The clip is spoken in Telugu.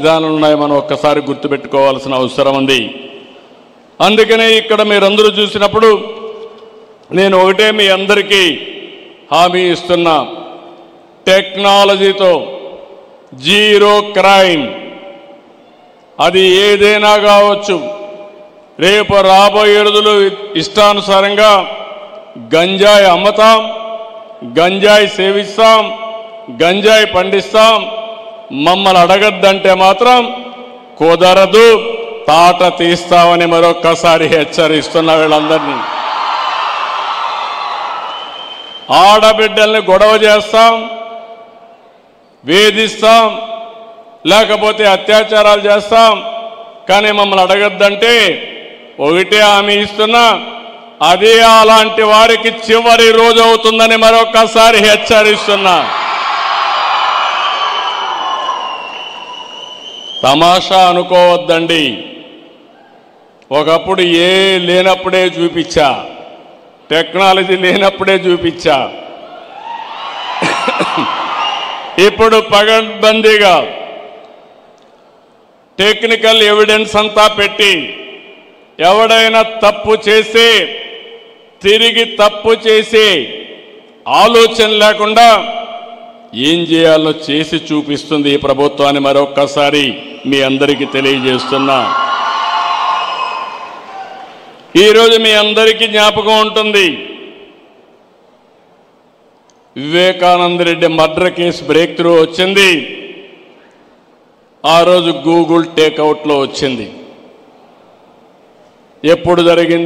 విధానాలు ఉన్నాయి. మనం ఒక్కసారి గుర్తుపెట్టుకోవాల్సిన అవసరం ఉంది. అందుకనే ఇక్కడ మీరందరూ చూసినప్పుడు నేను ఒకటే మీ అందరికీ హామీ ఇస్తున్నా, టెక్నాలజీతో జీరో క్రైమ్, అది ఏదైనా కావచ్చు. రేపు రాబోయే రోజులు ఇష్టానుసారంగా గంజాయి అమ్ముతాం, గంజాయి సేవిస్తాం, గంజాయి పండిస్తాం. మమ్మల్ని అడగద్దంటే మాత్రం కుదరదు, తాట తీస్తామని మరొక్కసారి హెచ్చరిస్తున్న వీళ్ళందరినీ. ఆడబిడ్డల్ని గొడవ చేస్తాం, వేధిస్తాం, లేకపోతే అత్యాచారాలు చేస్తాం. కానీ మమ్మల్ని అడగద్దంటే ఒకటే హామీ ఇస్తున్నా, అదే అలాంటి వారికి చివరి రోజు అవుతుందని మరొక్కసారి హెచ్చరిస్తున్నా. తమాషా అనుకోవద్దండి. ఒకప్పుడు లేనప్పుడే చూపించా, టెక్నాలజీ లేనప్పుడే చూపించా. ఇప్పుడు పగడ్బందీగా టెక్నికల్ ఎవిడెన్స్ అంతా పెట్టి ఎవడైనా తప్పు చేసి తిరిగి తప్పు చేసి ఆలోచన లేకుండా ఏం చేయాలో చేసి చూపిస్తుంది ఈ ప్రభుత్వాన్ని మరొక్కసారి మీ అందరికీ తెలియజేస్తున్నా. ఈరోజు మీ అందరికీ జ్ఞాపకం ఉంటుంది, Vivekananda Reddy murder case break through వచ్చింది. ఆ రోజు గూగుల్ టేక్అవుట్లో వచ్చింది. ఎప్పుడు జరిగింది?